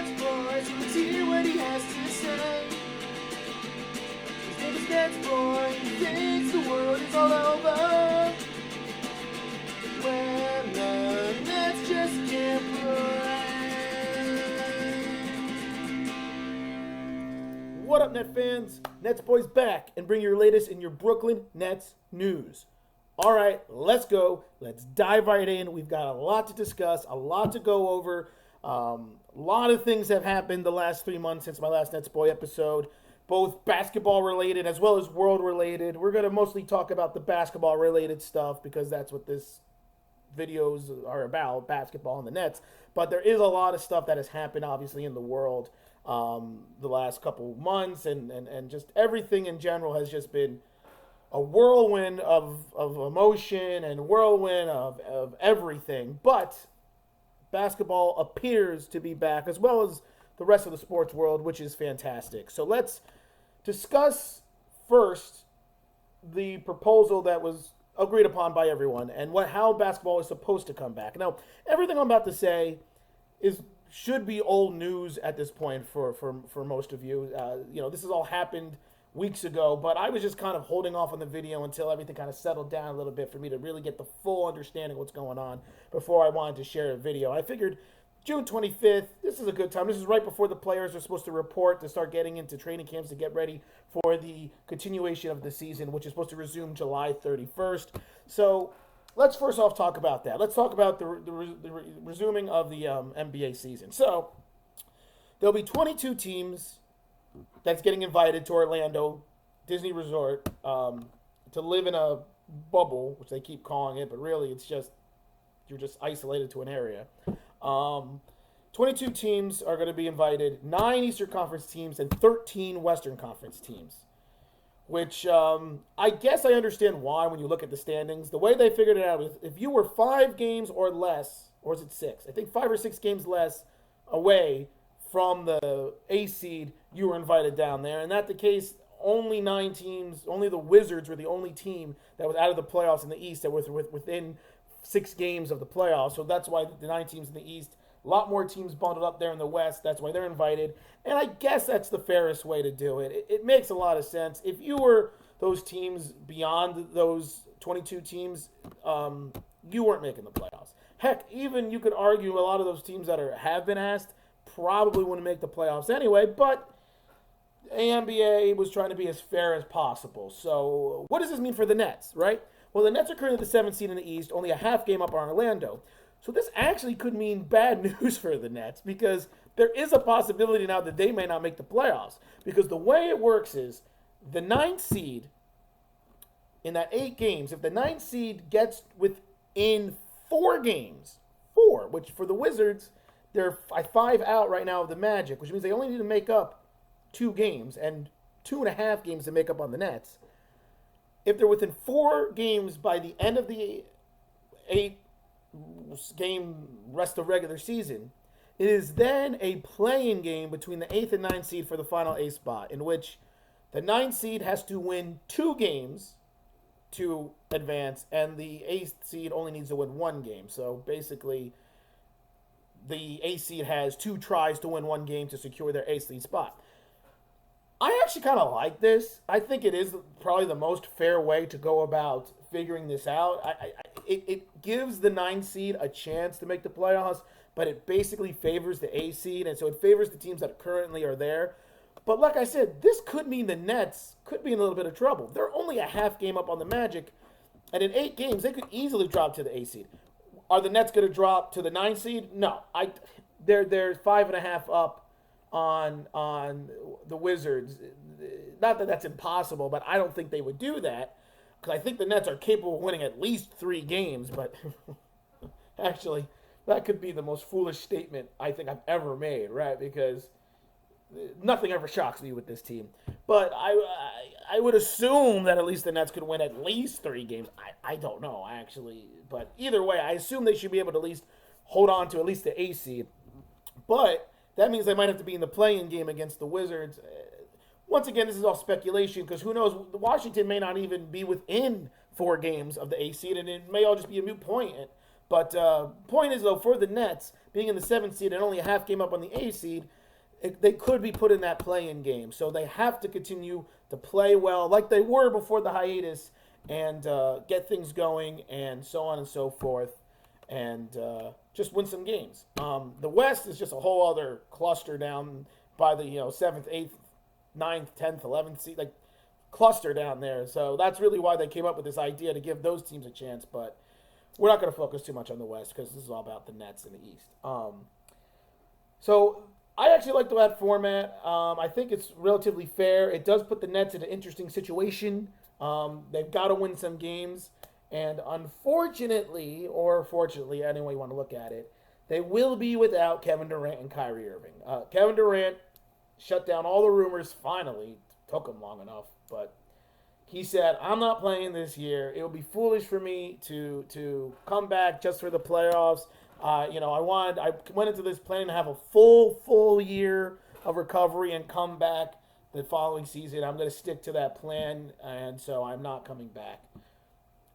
NetsBoy, so let's hear what he has to say. His name is NetsBoy, he thinks the world is all over when the Nets just can't play. What up, Net fans? NetsBoy's back and bring your latest in your Brooklyn Nets news. All right, let's go. Let's dive right in. We've got a lot to discuss, a lot to go over. A lot of things have happened the last 3 months since my last NetsBoy episode, both basketball related as well as world related. We're going to mostly talk about the basketball related stuff because that's what this videos are about, basketball and the Nets. But there is a lot of stuff that has happened, obviously, in the world the last couple months, and just everything in general has just been a whirlwind of emotion and whirlwind of everything. But basketball appears to be back, as well as the rest of the sports world, which is fantastic. So let's discuss first the proposal that was agreed upon by everyone and how basketball is supposed to come back. Now, everything I'm about to say should be old news at this point for most of you. This has all happened weeks ago, but I was just kind of holding off on the video until everything kind of settled down a little bit for me to really get the full understanding of what's going on before I wanted to share a video. I figured June 25th, this is a good time. This is right before the players are supposed to report to start getting into training camps to get ready for the continuation of the season, which is supposed to resume July 31st. So let's first off talk about that. Let's talk about the resuming of the NBA season. So there'll be 22 teams that's getting invited to Orlando Disney Resort to live in a bubble, which they keep calling it, but really it's just you're just isolated to an area. 22 teams are going to be invited, 9 Eastern Conference teams and 13 Western Conference teams, which I guess I understand why when you look at the standings. The way they figured it out is if you were 5 games or less, or is it 6? I think 5 or 6 games less away from the A seed, you were invited down there. And that's the case, only 9 teams, only the Wizards were the only team that was out of the playoffs in the East that was within 6 games of the playoffs. So that's why the 9 teams in the East, a lot more teams bundled up there in the West. That's why they're invited. And I guess that's the fairest way to do it. It makes a lot of sense. If you were those teams beyond those 22 teams, you weren't making the playoffs. Heck, even you could argue a lot of those teams that have been asked probably wouldn't make the playoffs anyway, but NBA was trying to be as fair as possible. So what does this mean for the Nets, right? Well, the Nets are currently the 7th seed in the East, only a half game up on Orlando. So this actually could mean bad news for the Nets because there is a possibility now that they may not make the playoffs. Because the way it works is the 9th seed in that 8 games, if the 9th seed gets within 4 games, which for the Wizards, they're 5 out right now of the Magic, which means they only need to make up 2 games and 2.5 games to make up on the Nets. If they're within 4 games by the end of the 8-game rest of regular season, it is then a play-in game between the 8th and 9th seed for the final A spot, in which the 9th seed has to win 2 games to advance, and the 8th seed only needs to win 1 game. So basically, the A seed has 2 tries to win 1 game to secure their 8th seed spot. I actually kind of like this. I think it is probably the most fair way to go about figuring this out. It gives the 9th seed a chance to make the playoffs, but it basically favors the A seed, and so it favors the teams that currently are there. But like I said, this could mean the Nets could be in a little bit of trouble. They're only a half game up on the Magic, and in 8 games, they could easily drop to the A seed. Are the Nets going to drop to the 9th seed? No. They're 5.5 up on the Wizards. Not that that's impossible, but I don't think they would do that because I think the Nets are capable of winning at least 3 games. But actually, that could be the most foolish statement I think I've ever made, right? Because nothing ever shocks me with this team. But I would assume that at least the Nets could win at least 3 games. I don't know, actually. But either way, I assume they should be able to at least hold on to at least the A seed. But that means they might have to be in the play-in game against the Wizards. Once again, this is all speculation because who knows? Washington may not even be within 4 games of the A seed, and it may all just be a moot point. But point is, though, for the Nets, being in the 7th seed and only a half game up on the A seed, they could be put in that play-in game. So they have to continue to play well like they were before the hiatus and get things going and so on and so forth and just win some games. The West is just a whole other cluster down by the 7th, 8th, 9th, 10th, 11th seed, like cluster down there. So that's really why they came up with this idea to give those teams a chance. But we're not going to focus too much on the West because this is all about the Nets in the East. So I actually like that format. I think it's relatively fair. It does put the Nets in an interesting situation. They've got to win some games. And unfortunately, or fortunately, any way you want to look at it, they will be without Kevin Durant and Kyrie Irving. Kevin Durant shut down all the rumors finally. Took him long enough, but he said, I'm not playing this year. It would be foolish for me to come back just for the playoffs. I went into this planning to have a full year of recovery and come back the following season. I'm going to stick to that plan, and so I'm not coming back.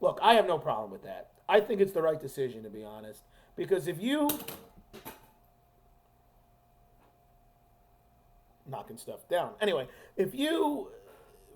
Look, I have no problem with that. I think it's the right decision, to be honest, because if you knocking stuff down. Anyway, if you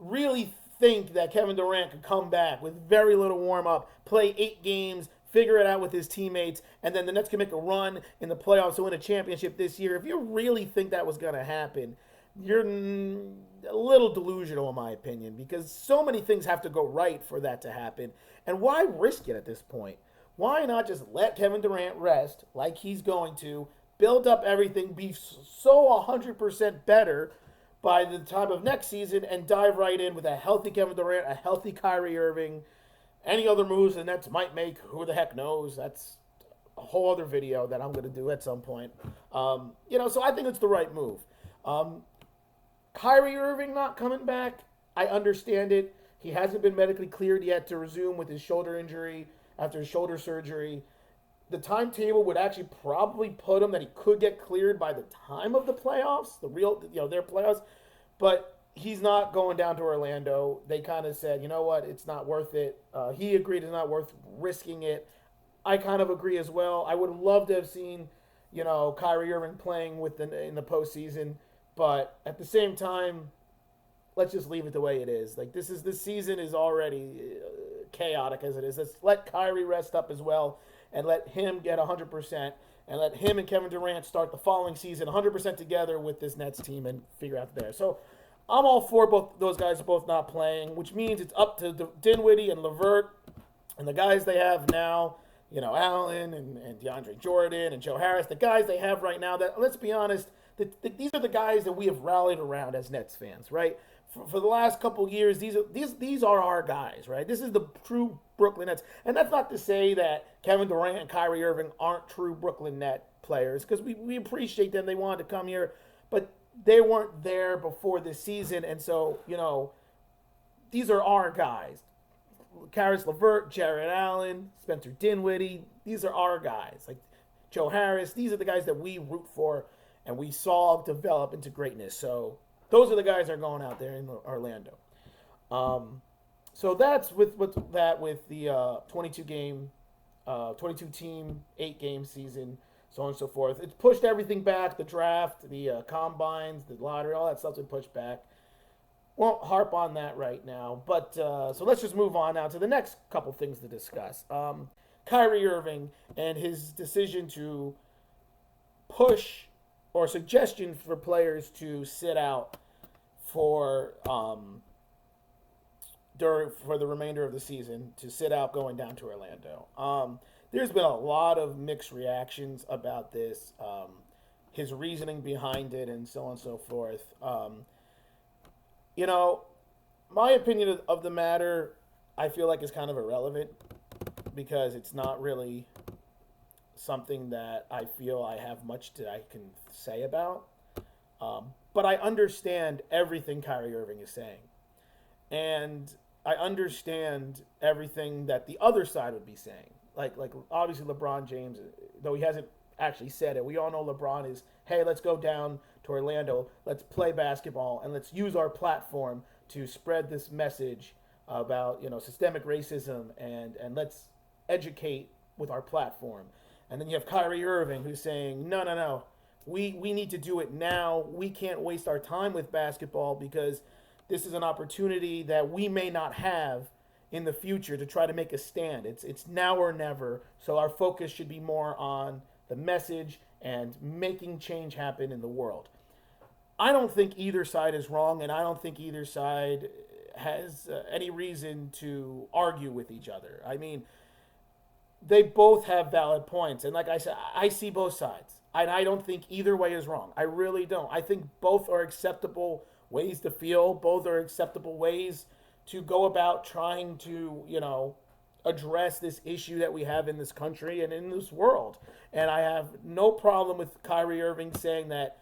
really think that Kevin Durant could come back with very little warm-up, play 8 games, figure it out with his teammates, and then the Nets can make a run in the playoffs to win a championship this year, if you really think that was going to happen, you're a little delusional in my opinion, because so many things have to go right for that to happen. And why risk it at this point? Why not just let Kevin Durant rest like he's going to, build up everything, be so 100% better by the time of next season, and dive right in with a healthy Kevin Durant, a healthy Kyrie Irving. Any other moves the Nets might make, who the heck knows? That's a whole other video that I'm going to do at some point. So I think it's the right move. Kyrie Irving not coming back, I understand it. He hasn't been medically cleared yet to resume with his shoulder injury after his shoulder surgery. The timetable would actually probably put him that he could get cleared by the time of the playoffs, their playoffs. But he's not going down to Orlando. They kind of said, you know what, it's not worth it. He agreed it's not worth risking it. I kind of agree as well. I would love to have seen, Kyrie Irving playing in the postseason. But at the same time, let's just leave it the way it is. Like this season is already chaotic as it is. Let's let Kyrie rest up as well, and let him get 100%, and let him and Kevin Durant start the following season 100% together with this Nets team and figure out there. So I'm all for both those guys both not playing, which means it's up to Dinwiddie and LeVert and the guys they have now, Allen and DeAndre Jordan and Joe Harris, the guys they have right now that, let's be honest, these are the guys that we have rallied around as Nets fans, right? For the last couple years, these are our guys, right? This is the true Brooklyn Nets. And that's not to say that Kevin Durant and Kyrie Irving aren't true Brooklyn Net players, because we appreciate them. They wanted to come here, but they weren't there before this season. And so, these are our guys. Caris LeVert, Jared Allen, Spencer Dinwiddie, these are our guys. Like Joe Harris, these are the guys that we root for and we saw develop into greatness. So those are the guys that are going out there in Orlando. So that's with the 22 team, 8-game season, so on and so forth. It's pushed everything back, the draft, the combines, the lottery, all that stuff's been pushed back. Won't harp on that right now, but so let's just move on now to the next couple things to discuss. Kyrie Irving and his decision to push or suggestion for players to sit out for the remainder of the season, to sit out going down to Orlando. There's been a lot of mixed reactions about this, his reasoning behind it, and so on and so forth. My opinion of the matter, I feel like is kind of irrelevant, because it's not really something that I feel I have much that I can say about. But I understand everything Kyrie Irving is saying. And I understand everything that the other side would be saying. Like obviously LeBron James, though he hasn't actually said it, we all know LeBron is, hey, let's go down to Orlando, let's play basketball, and let's use our platform to spread this message about, systemic racism, and let's educate with our platform. And then you have Kyrie Irving who's saying, no, we need to do it now. We can't waste our time with basketball because this is an opportunity that we may not have in the future to try to make a stand. It's now or never. So our focus should be more on the message and making change happen in the world. I don't think either side is wrong, and I don't think either side has any reason to argue with each other. I mean, they both have valid points, and like I said, I see both sides. I don't think either way is wrong. I really don't. I think both are acceptable ways to feel. Both are acceptable ways to go about trying to, address this issue that we have in this country and in this world. And I have no problem with Kyrie Irving saying that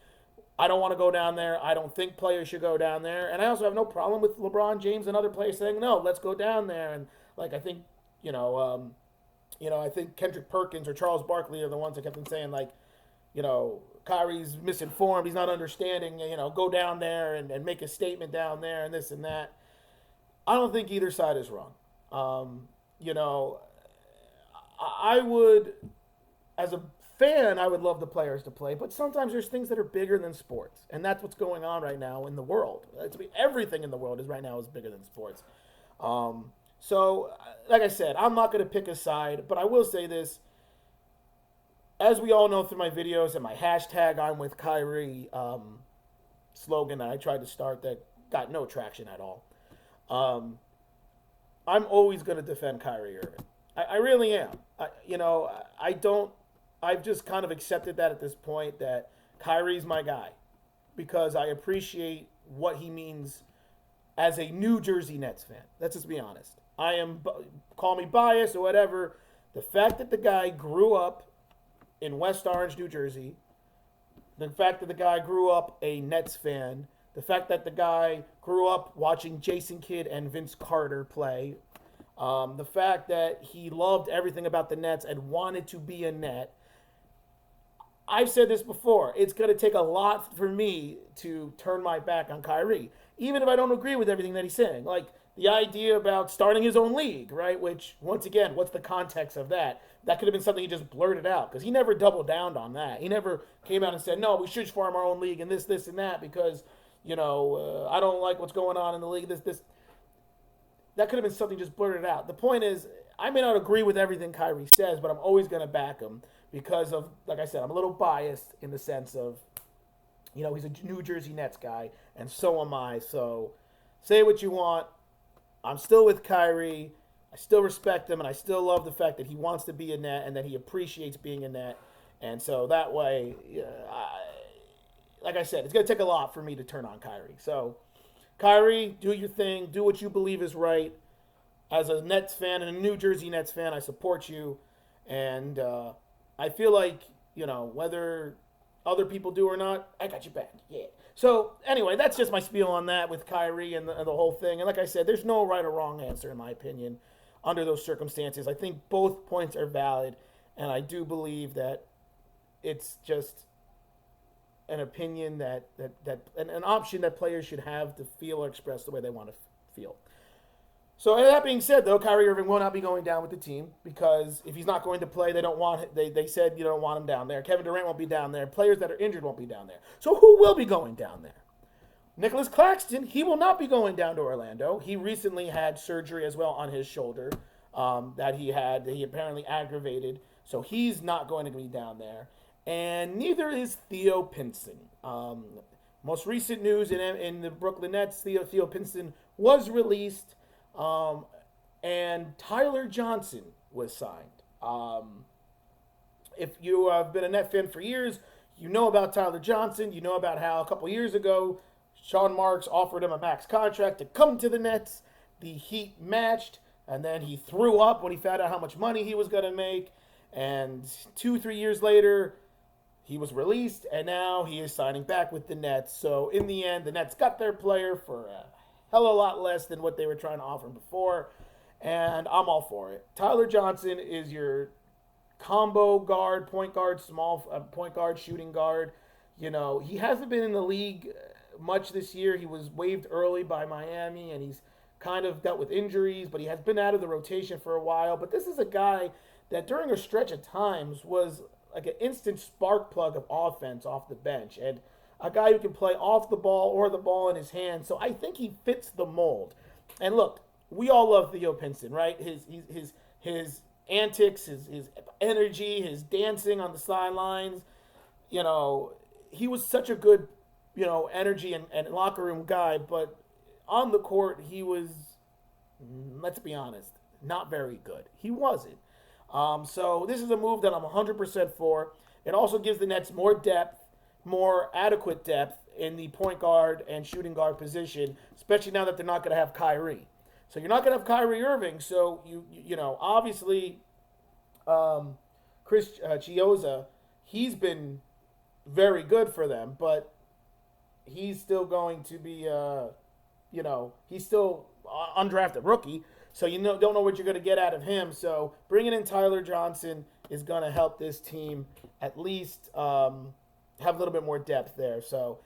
I don't want to go down there. I don't think players should go down there. And I also have no problem with LeBron James and other players saying, no, let's go down there. And I think, I think Kendrick Perkins or Charles Barkley are the ones that kept on saying, Kyrie's misinformed. He's not understanding, go down there and make a statement down there and this and that. I don't think either side is wrong. I would, as a fan, I would love the players to play, but sometimes there's things that are bigger than sports, and that's what's going on right now in the world. Everything in the world is right now is bigger than sports. So, like I said, I'm not going to pick a side, but I will say this. As we all know through my videos and my hashtag I'm with Kyrie slogan that I tried to start that got no traction at all, I'm always going to defend Kyrie Irving. I really am. I've just kind of accepted that at this point that Kyrie's my guy because I appreciate what he means as a New Jersey Nets fan. Let's just be honest. Call me biased or whatever. The fact that the guy grew up in West Orange, New Jersey, the fact that the guy grew up a Nets fan, the fact that the guy grew up watching Jason Kidd and Vince Carter play, the fact that he loved everything about the Nets and wanted to be a Net. I've said this before. It's going to take a lot for me to turn my back on Kyrie, even if I don't agree with everything that he's saying. Like the idea about starting his own league, right? Which, once again, what's the context of that? That could have been something he just blurted out because he never doubled down on that. He never came out and said, no, we should form our own league and this, and that because, I don't like what's going on in the league, this. That could have been something just blurted out. The point is, I may not agree with everything Kyrie says, but I'm always going to back him because of, like I said, I'm a little biased in the sense of, he's a New Jersey Nets guy, and so am I. So say what you want. I'm still with Kyrie. I still respect him, and I still love the fact that he wants to be a Net and that he appreciates being a Net. And so that way, like I said, it's going to take a lot for me to turn on Kyrie. So, Kyrie, do your thing. Do what you believe is right. As a Nets fan and a New Jersey Nets fan, I support you. And I feel like, whether other people do or not, I got your back. Yeah. So, anyway, that's just my spiel on that with Kyrie and the whole thing. And like I said, there's no right or wrong answer, in my opinion, under those circumstances. I think both points are valid. And I do believe that it's just an opinion an option that players should have to feel or express the way they want to feel. So that being said, though, Kyrie Irving will not be going down with the team because if he's not going to play, they said you don't want him down there. Kevin Durant won't be down there. Players that are injured won't be down there. So who will be going down there? Nicholas Claxton, he will not be going down to Orlando. He recently had surgery as well on his shoulder that he apparently aggravated. So he's not going to be down there. And neither is Theo Pinson. Most recent news in the Brooklyn Nets, Theo Pinson was released, and Tyler Johnson was signed. If you have been a Net fan for years, you know about Tyler Johnson. You know about how a couple years ago, Sean Marks offered him a max contract to come to the Nets. The Heat matched, and then he threw up when he found out how much money he was going to make. And 2-3 years later, he was released, and now he is signing back with the Nets. So, in the end, the Nets got their player for a hell of a lot less than what they were trying to offer him before, and I'm all for it. Tyler Johnson is your combo guard, point guard, small point guard, shooting guard. He hasn't been in the league much this year. He was waived early by Miami, and he's kind of dealt with injuries, but he has been out of the rotation for a while. But this is a guy that during a stretch of times was like an instant spark plug of offense off the bench, and a guy who can play off the ball or the ball in his hand. So I think he fits the mold. And look, we all love Theo Pinson, right? His antics, his energy, his dancing on the sidelines. You know, he was such a good, energy and locker room guy, but on the court, he was, let's be honest, not very good. He wasn't. So this is a move that I'm 100% for. It also gives the Nets more depth, more adequate depth in the point guard and shooting guard position, especially now that they're not going to have Kyrie. So you're not going to have Kyrie Irving. So obviously, Chris Chiozza, he's been very good for them, but he's still going to be, he's still undrafted rookie. So don't know what you're going to get out of him. So bringing in Tyler Johnson is going to help this team at least have a little bit more depth there. So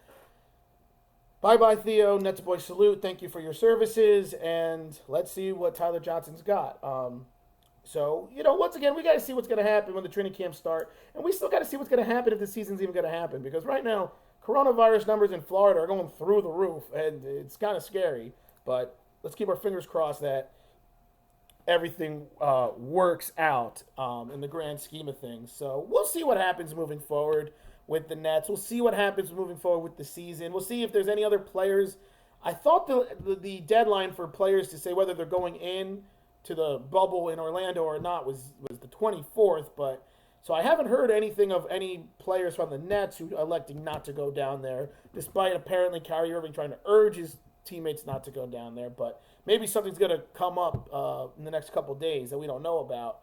bye-bye, Theo. NetsBoy salute. Thank you for your services. And let's see what Tyler Johnson's got. So, once again, we got to see what's going to happen when the training camps start. And we still got to see what's going to happen if the season's even going to happen. Because right now, coronavirus numbers in Florida are going through the roof. And it's kind of scary. But let's keep our fingers crossed that everything works out in the grand scheme of things. So we'll see what happens moving forward with the Nets. We'll see what happens moving forward with the season. We'll see if there's any other players. I thought the deadline for players to say whether they're going in to the bubble in Orlando or not was the 24th, but so I haven't heard anything of any players from the Nets who are electing not to go down there, despite apparently Kyrie Irving trying to urge his teammates not to go down there. But maybe something's going to come up in the next couple of days that we don't know about.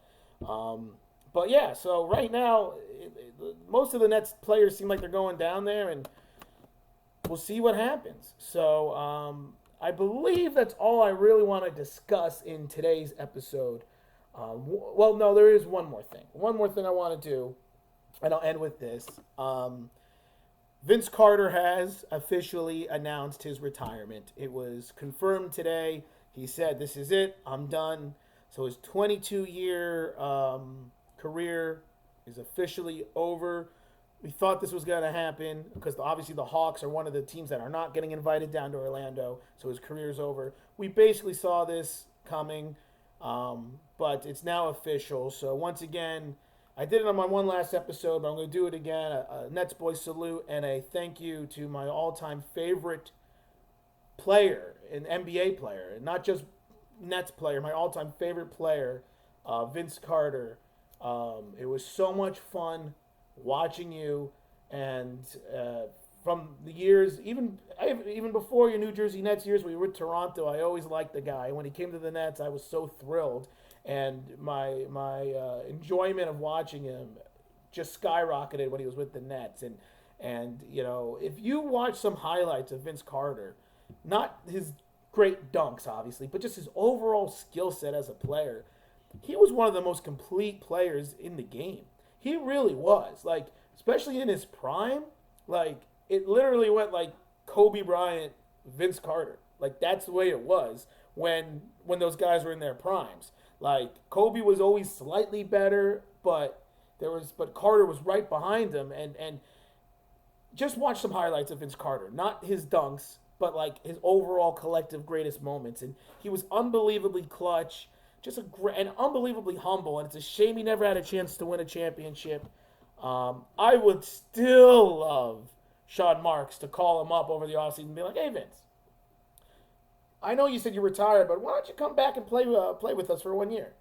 But yeah, so right now, most of the Nets players seem like they're going down there, and we'll see what happens. So I believe that's all I really want to discuss in today's episode. Well, no, there is one more thing. One more thing I want to do, and I'll end with this. Vince Carter has officially announced his retirement. It was confirmed today. He said, "This is it. I'm done." So his 22-year career is officially over. We thought this was going to happen because obviously the Hawks are one of the teams that are not getting invited down to Orlando, so his career's over. We basically saw this coming, but it's now official. So once again, I did it on my one last episode, but I'm going to do it again. A NetsBoy salute and a thank you to my all-time favorite player, an NBA player, and not just Nets player, my all-time favorite player, Vince Carter. It was so much fun watching you, and from the years, even before your New Jersey Nets years, we were with Toronto. I always liked the guy. When he came to the Nets, I was so thrilled, and my enjoyment of watching him just skyrocketed when he was with the Nets. And if you watch some highlights of Vince Carter, not his great dunks, obviously, but just his overall skill set as a player, he was one of the most complete players in the game. He really was. Like, especially in his prime, like, it literally went like Kobe Bryant, Vince Carter. Like, that's the way it was when those guys were in their primes. Like, Kobe was always slightly better, but Carter was right behind him. And just watch some highlights of Vince Carter. Not his dunks, but like his overall collective greatest moments. And he was unbelievably clutch, just and unbelievably humble. And it's a shame he never had a chance to win a championship. I would still love Sean Marks to call him up over the offseason and be like, "Hey, Vince, I know you said you're retired, but why don't you come back and play with us for 1 year?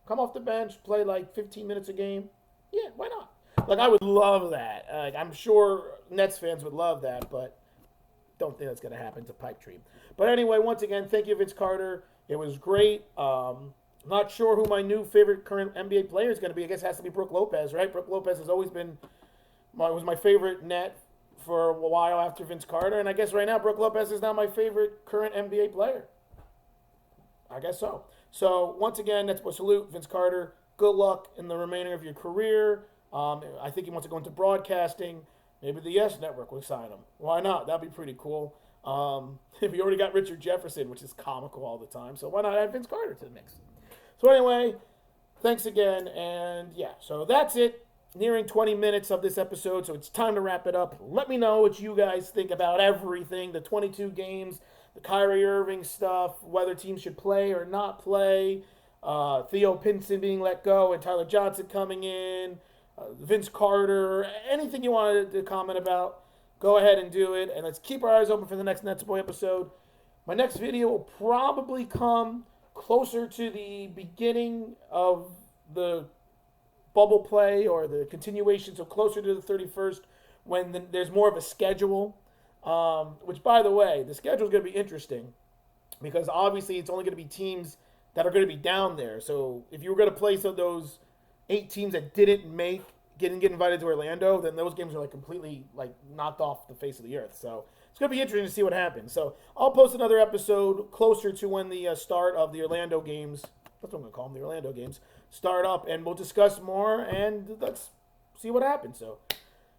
Come off the bench, play like 15 minutes a game. Yeah, why not?" Like, I would love that. I'm sure Nets fans would love that, but don't think that's going to happen. It's a pipe dream. But anyway, once again, thank you, Vince Carter. It was great. Not sure who my new favorite current NBA player is going to be. I guess it has to be Brook Lopez, right? Brook Lopez has always been was my favorite Net for a while after Vince Carter. And I guess right now Brook Lopez is now my favorite current NBA player. I guess so. So once again, NetsBoy salute, Vince Carter. Good luck in the remainder of your career. I think he wants to go into broadcasting. Maybe the Yes Network will sign him. Why not? That'd be pretty cool. We already got Richard Jefferson, which is comical all the time. So why not add Vince Carter to the mix? So anyway, thanks again. And yeah, so that's it. nearing 20 minutes of this episode, so it's time to wrap it up. Let me know what you guys think about everything, the 22 games, the Kyrie Irving stuff, whether teams should play or not play, Theo Pinson being let go and Tyler Johnson coming in, Vince Carter, anything you wanted to comment about, go ahead and do it. And let's keep our eyes open for the next NetsBoy episode. My next video will probably come closer to the beginning of the bubble play or the continuation, so closer to the 31st when there's more of a schedule. Which, by the way, the schedule is going to be interesting because obviously it's only going to be teams that are going to be down there. So if you were going to play some of those 8 teams that didn't get invited to Orlando, then those games are like completely like knocked off the face of the earth. So it's going to be interesting to see what happens. So I'll post another episode closer to when the start of the Orlando games, that's what I'm going to call them, the Orlando games, start up, and we'll discuss more, and let's see what happens. So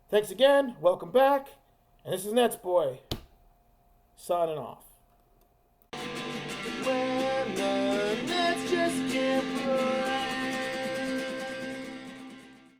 thanks again. Welcome back. And this is NetsBoy signing off.